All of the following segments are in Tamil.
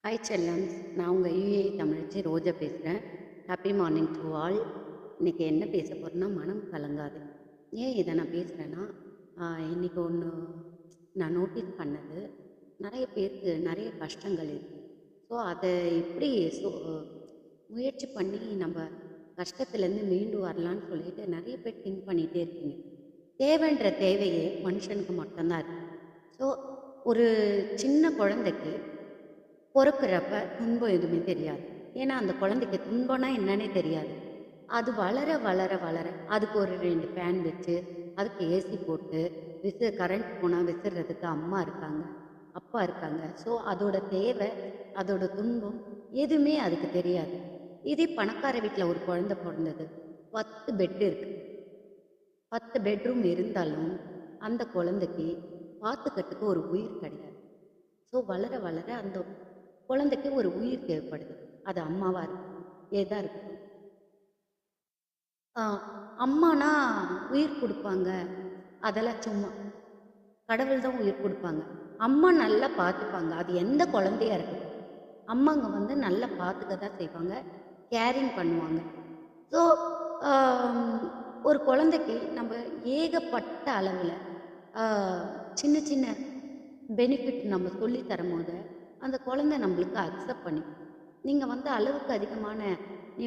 ஹாய் செல்லம்ஸ், நான் உங்கள் யூஏ தமிழச்சி ரோஜா பேசுகிறேன். Happy morning to all. இன்றைக்கி என்ன பேச போகிறேன்னா, மனம் கலங்காது. ஏன் இதை நான் பேசுகிறேன்னா, இன்றைக்கி ஒன்று நான் நோட்டீஸ் பண்ணது, நிறைய பேருக்கு நிறைய கஷ்டங்கள் இருக்குது. ஸோ அதை எப்படி முயற்சி பண்ணி நம்ம கஷ்டத்துலேருந்து மீண்டு வரலான்னு சொல்லிட்டு நிறைய பேர் திங்க் பண்ணிகிட்டே இருக்கீங்க. தேவைன்ற தேவையே மனுஷனுக்கு மட்டும்தான் இருக்குது. ஸோ ஒரு சின்ன குழந்தைக்கு பொறுக்கிறப்ப துன்பம் எதுவுமே தெரியாது. ஏன்னா அந்த குழந்தைக்கு துன்பம்னா என்னன்னே தெரியாது. அது வளர வளர வளர அதுக்கு ஒரு 2 ஃபேன் வச்சு, அதுக்கு ஏசி போட்டு, கரண்ட் போனால் விசிறதுக்கு அம்மா இருக்காங்க, அப்பா இருக்காங்க. ஸோ அதோட தேவை, அதோட துன்பம் எதுவுமே அதுக்கு தெரியாது. இதே பணக்கார வீட்டில் ஒரு குழந்தை பிறந்தது, 10 பெட் இருக்குது. 10 பெட்ரூம் இருந்தாலும் அந்த குழந்தைக்கு பார்த்துக்கிறதுக்கு ஒரு உயிர் கிடையாது. ஸோ வளர வளர அந்த குழந்தைக்கு ஒரு உயிர் தேவைப்படுது. அது அம்மாவாக இருக்கும், ஏதா இருக்கட்டும். அம்மானா உயிர் கொடுப்பாங்க, அதெல்லாம் சும்மா. கடவுள் தான் உயிர் கொடுப்பாங்க. அம்மா நல்லா பார்த்துப்பாங்க, அது எந்த குழந்தையா இருக்கட்டும். அம்மாங்க நல்லா பார்த்துக்க தான் செய்வாங்க, கேரிங் பண்ணுவாங்க. ஸோ ஒரு குழந்தைக்கு நம்ம ஏகப்பட்ட அளவில் சின்ன சின்ன பெனிஃபிட் நம்ம சொல்லி தரும் போது அந்த குழந்தை நம்மளுக்கு அக்செப்ட் பண்ணி, நீங்கள் அளவுக்கு அதிகமான நீ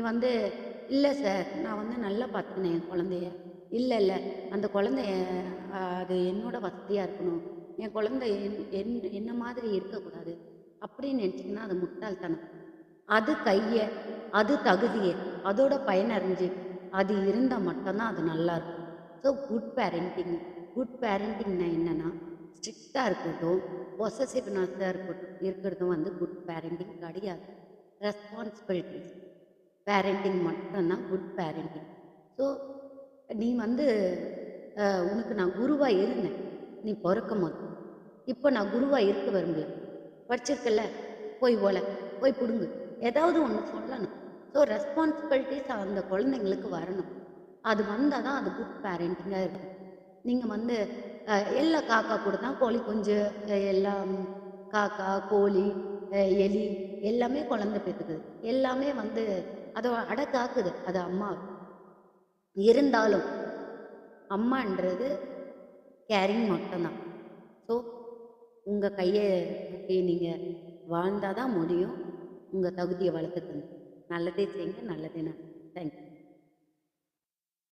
இல்லை சார், நான் நல்லா பார்த்துக்கினேன் என் குழந்தைய, இல்லை இல்லை அந்த குழந்தைய அது என்னோட வசதியாக இருக்கணும், என் குழந்தை என்ன மாதிரி இருக்கக்கூடாது அப்படின்னு நினச்சிங்கன்னா அது முட்டாள்தனம். அது கையை, அது தகுதியை, அதோட பயனறிஞ்சு அது இருந்தால் மட்டும்தான் அது நல்லாயிருக்கும். ஸோ குட் பேரண்டிங்னா என்னென்னா, ஸ்ட்ரிக்டாக இருக்கட்டும், பொசசிவ்னஸாக இருக்கிறதும் குட் பேரண்டிங் கிடையாது. ரெஸ்பான்சிபிலிட்டிஸ் பேரண்டிங் மட்டும்தான் குட் பேரண்டிங். ஸோ நீ உனக்கு நான் குருவாக இருந்தேன் நீ பிறக்கும் போது. இப்போ நான் குருவாக இருக்க விரும்பல. படிச்சிருக்கல, போய் போய் பிடுங்கு, ஏதாவது ஒன்று சொல்லணும். ஸோ ரெஸ்பான்சிபிலிட்டிஸ் அந்த குழந்தைங்களுக்கு வரணும். அது வந்தால் தான் அது குட் பேரண்டிங்காக இருக்கும். நீங்கள் எல்லா காக்கா கூட தான் கோழி குஞ்சு, எல்லாம் காக்கா, கோழி, எலி எல்லாமே குழந்தை பெற்றுக்குது. எல்லாமே அதை அடக்காக்குது அது அம்மா. இருந்தாலும் அம்மான்றது கேரிங் மட்டும்தான். ஸோ உங்கள் கையை நீங்கள் வாழ்ந்தால் தான் முடியும். உங்கள் தகுதியை வளர்த்துக்கணும். நல்லதே செய்யுங்க, நல்லதே நான். தேங்க்யூ.